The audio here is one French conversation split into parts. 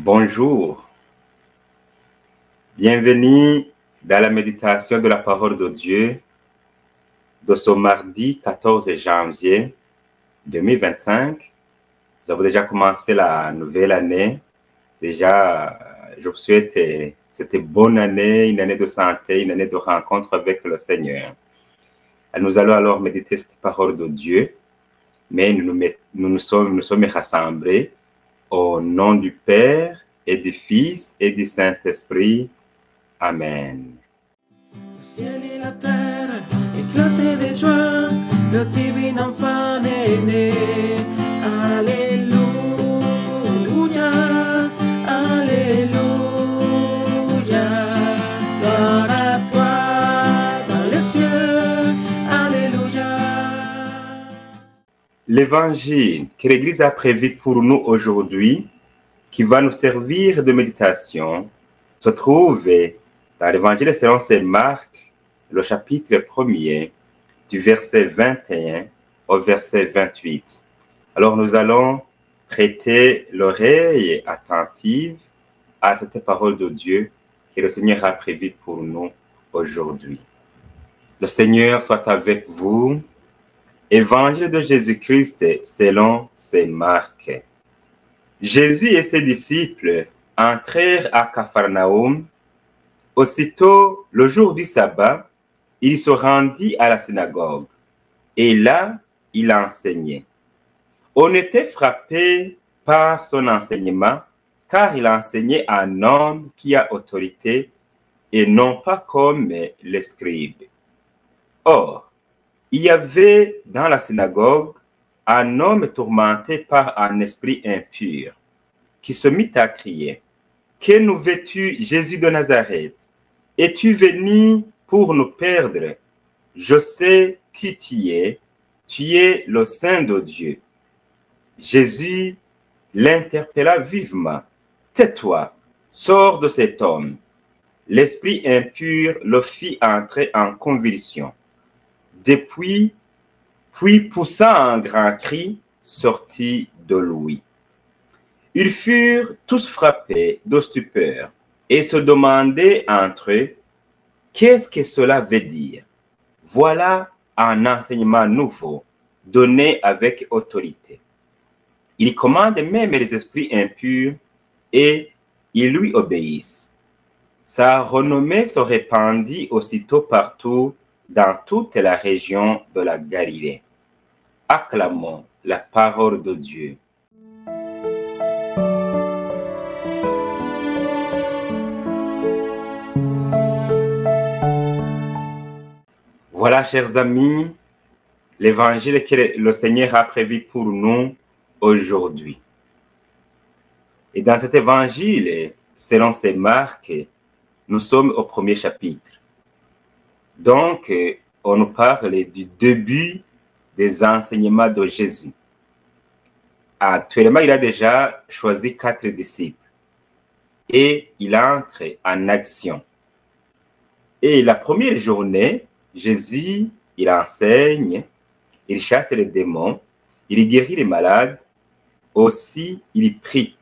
Bonjour, bienvenue dans la méditation de la parole de Dieu de ce mardi 14 janvier 2025. Nous avons déjà commencé la nouvelle année. Déjà, je vous souhaite cette bonne année, une année de santé, une année de rencontre avec le Seigneur. Nous allons alors méditer cette parole de Dieu, mais nous sommes rassemblés au nom du Père et du Fils et du Saint-Esprit. Amen. Le ciel et la terre éclataient de joie, le divin enfant est né. Alléluia, Alléluia. Gloire à toi dans les cieux, Alléluia. L'évangile que l'Église a prévu pour nous aujourd'hui, qui va nous servir de méditation, se trouve dans l'Évangile selon saint Marc, le chapitre 1er, du verset 21 au verset 28. Alors nous allons prêter l'oreille attentive à cette parole de Dieu que le Seigneur a prévue pour nous aujourd'hui. Le Seigneur soit avec vous. Évangile de Jésus-Christ selon saint Marc. Jésus et ses disciples entrèrent à Capharnaüm. Aussitôt, le jour du sabbat, il se rendit à la synagogue. Et là, il enseignait. On était frappé par son enseignement, car il enseignait un homme qui a autorité et non pas comme les scribes. Or, il y avait dans la synagogue un homme tourmenté par un esprit impur, qui se mit à crier, « Que nous veux-tu, Jésus de Nazareth? Es-tu venu pour nous perdre? Je sais qui tu es le Saint de Dieu. » Jésus l'interpella vivement, « Tais-toi, sors de cet homme. » L'esprit impur le fit entrer en convulsion. Puis poussant un grand cri, sortit de lui. Ils furent tous frappés de stupeur et se demandaient entre eux, qu'est-ce que cela veut dire? Voilà un enseignement nouveau, donné avec autorité. Il commande même les esprits impurs et ils lui obéissent. Sa renommée se répandit aussitôt partout dans toute la région de la Galilée. Acclamons la parole de Dieu. Voilà, chers amis, l'évangile que le Seigneur a prévu pour nous aujourd'hui. Et dans cet évangile, selon saint Marc, nous sommes au premier chapitre. Donc, on nous parle du début des enseignements de Jésus. Actuellement, il a déjà choisi 4 disciples et il entre en action. Et la première journée, Jésus, il enseigne, il chasse les démons, il guérit les malades, aussi il prie.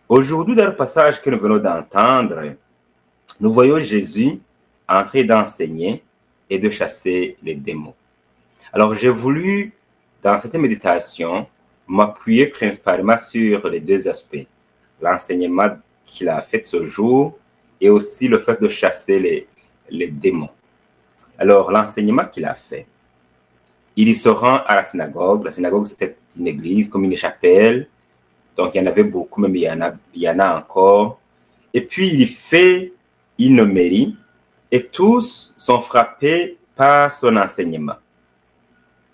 Aujourd'hui, dans le passage que nous venons d'entendre, nous voyons Jésus en train d'enseigner et de chasser les démons. Alors, j'ai voulu, dans cette méditation, m'appuyer principalement sur les 2 aspects. L'enseignement qu'il a fait ce jour et aussi le fait de chasser les démons. Alors, l'enseignement qu'il a fait, il se rend à la synagogue. La synagogue, c'était une église, comme une chapelle. Donc, il y en avait beaucoup, même il y en a encore. Et puis, il fait une homélie et tous sont frappés par son enseignement.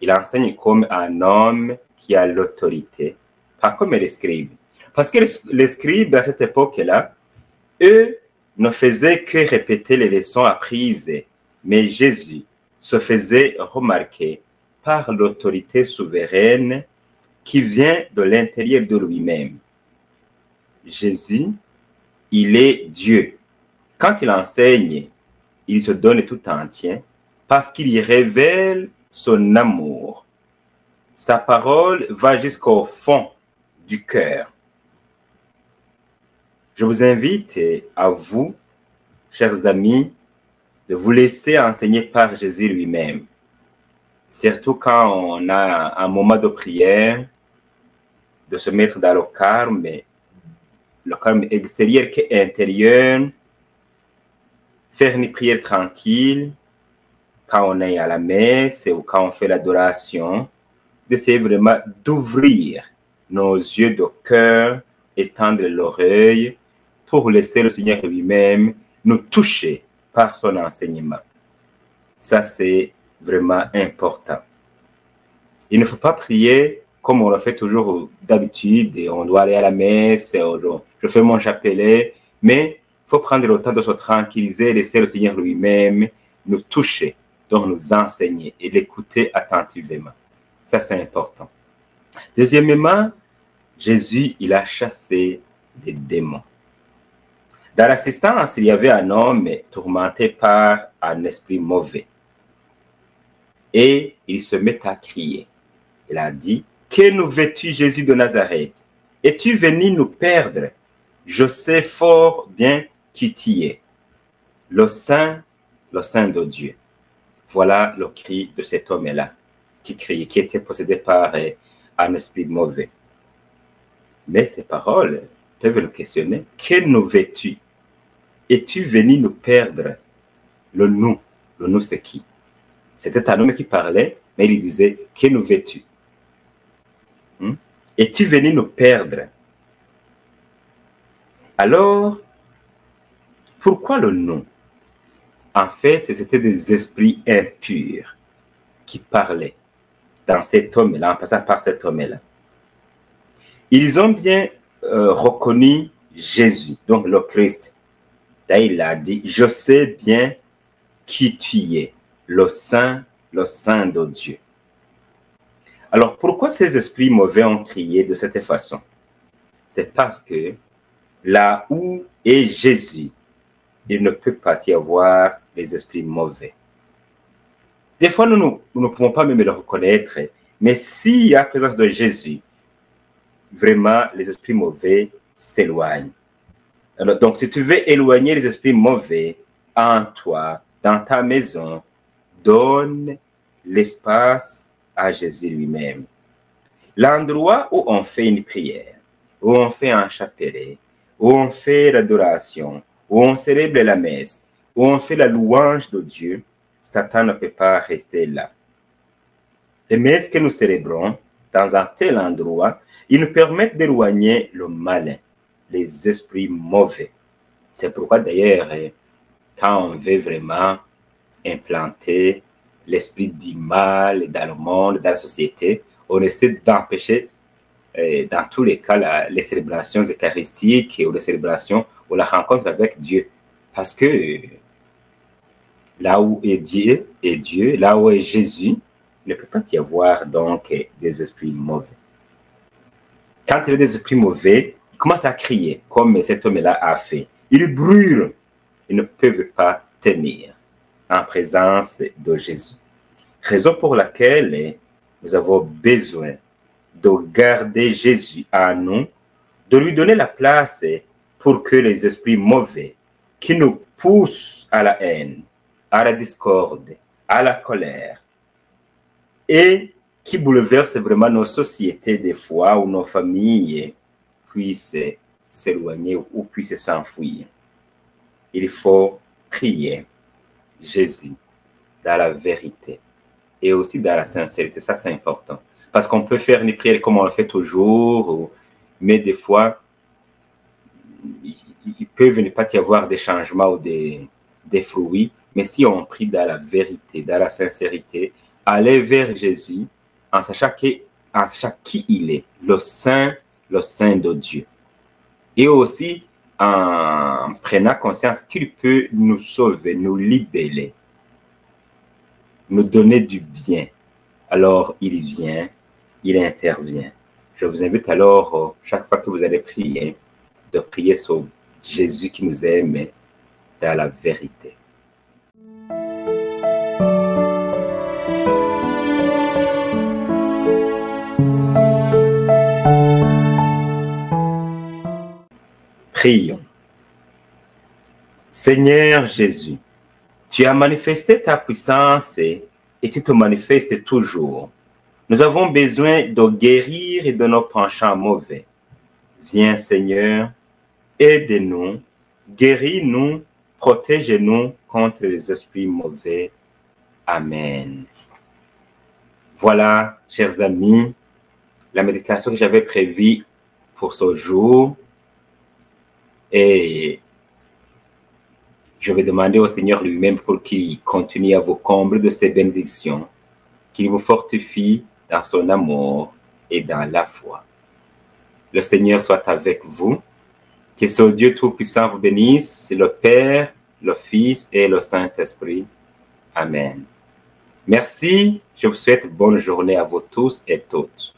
Il enseigne comme un homme qui a l'autorité, pas comme les scribes. Parce que les scribes, à cette époque-là, eux ne faisaient que répéter les leçons apprises, mais Jésus se faisait remarquer par l'autorité souveraine qui vient de l'intérieur de lui-même. Jésus, il est Dieu. Quand il enseigne, il se donne tout entier parce qu'il y révèle son amour. Sa parole va jusqu'au fond du cœur. Je vous invite à vous, chers amis, de vous laisser enseigner par Jésus lui-même. Surtout quand on a un moment de prière, de se mettre dans le calme extérieur qu'intérieur, faire une prière tranquille, quand on est à la messe ou quand on fait l'adoration, d'essayer vraiment d'ouvrir nos yeux de cœur, étendre l'oreille pour laisser le Seigneur lui-même nous toucher par son enseignement. Ça, c'est vraiment important. Il ne faut pas prier comme on le fait toujours d'habitude, et on doit aller à la messe, je fais mon chapelet, mais il faut prendre le temps de se tranquilliser, laisser le Seigneur lui-même nous toucher, donc nous enseigner et l'écouter attentivement. Ça, c'est important. Deuxièmement, Jésus, il a chassé les démons. Dans l'assistance, il y avait un homme tourmenté par un esprit mauvais. Et il se met à crier. Il a dit, « Que nous veux-tu, Jésus de Nazareth? Es-tu venu nous perdre? Je sais fort bien qui tu es, le Saint de Dieu. » Voilà le cri de cet homme-là, qui criait, qui était possédé par un esprit mauvais. Mais ces paroles peuvent le questionner. « Que nous veux-tu? Es-tu venu nous perdre? » Le nous c'est qui? C'était un homme qui parlait, mais il disait, « Que nous veux-tu? Es-tu venu nous perdre? » Alors, pourquoi le nous? En fait, c'était des esprits impurs qui parlaient dans cet homme-là, en passant par cet homme-là. Ils ont bien reconnu Jésus, donc le Christ. D'ailleurs, il a dit, « Je sais bien qui tu es, le Saint de Dieu. » Alors, pourquoi ces esprits mauvais ont crié de cette façon? C'est parce que là où est Jésus, il ne peut pas y avoir les esprits mauvais. Des fois, nous ne pouvons pas même le reconnaître, mais s'il y a la présence de Jésus, vraiment, les esprits mauvais s'éloignent. Alors, donc, si tu veux éloigner les esprits mauvais en toi, dans ta maison, donne l'espace à Jésus lui-même. L'endroit où on fait une prière, où on fait un chapelet, où on fait l'adoration, où on célèbre la messe, où on fait la louange de Dieu, Satan ne peut pas rester là. Les messes que nous célébrons dans un tel endroit, ils nous permettent d'éloigner le malin, les esprits mauvais. C'est pourquoi d'ailleurs, quand on veut vraiment implanter l'esprit du mal dans le monde, dans la société, on essaie d'empêcher, dans tous les cas, les célébrations eucharistiques ou les célébrations ou la rencontre avec Dieu. Parce que là où est Dieu, là où est Jésus, il ne peut pas y avoir donc des esprits mauvais. Quand il y a des esprits mauvais, ils commencent à crier, comme cet homme-là a fait. Ils brûlent, ils ne peuvent pas tenir en présence de Jésus. Raison pour laquelle nous avons besoin de garder Jésus en nous, de lui donner la place pour que les esprits mauvais qui nous poussent à la haine, à la discorde, à la colère, et qui bouleversent vraiment nos sociétés des fois ou nos familles puissent s'éloigner ou puissent s'enfuir. Il faut prier Jésus dans la vérité et aussi dans la sincérité. Ça, c'est important. Parce qu'on peut faire une prière comme on le fait toujours, mais des fois, il peut ne pas y avoir des changements ou des fruits. Mais si on prie dans la vérité, dans la sincérité, aller vers Jésus en sachant qui il est, le Saint de Dieu. Et aussi en prenant conscience qu'il peut nous sauver, nous libérer, nous donner du bien. Alors il vient, il intervient. Je vous invite alors, chaque fois que vous allez prier, de prier sur Jésus qui nous aime dans la vérité. Prions. Seigneur Jésus, tu as manifesté ta puissance et tu te manifestes toujours. Nous avons besoin de guérir et de nos penchants mauvais. Viens Seigneur, aide-nous, guéris-nous, protège-nous contre les esprits mauvais. Amen. Voilà, chers amis, la méditation que j'avais prévue pour ce jour. Et je vais demander au Seigneur lui-même pour qu'il continue à vous combler de ses bénédictions, qu'il vous fortifie dans son amour et dans la foi. Le Seigneur soit avec vous. Que ce Dieu Tout-Puissant vous bénisse, le Père, le Fils et le Saint-Esprit. Amen. Merci. Je vous souhaite bonne journée à vous tous et toutes.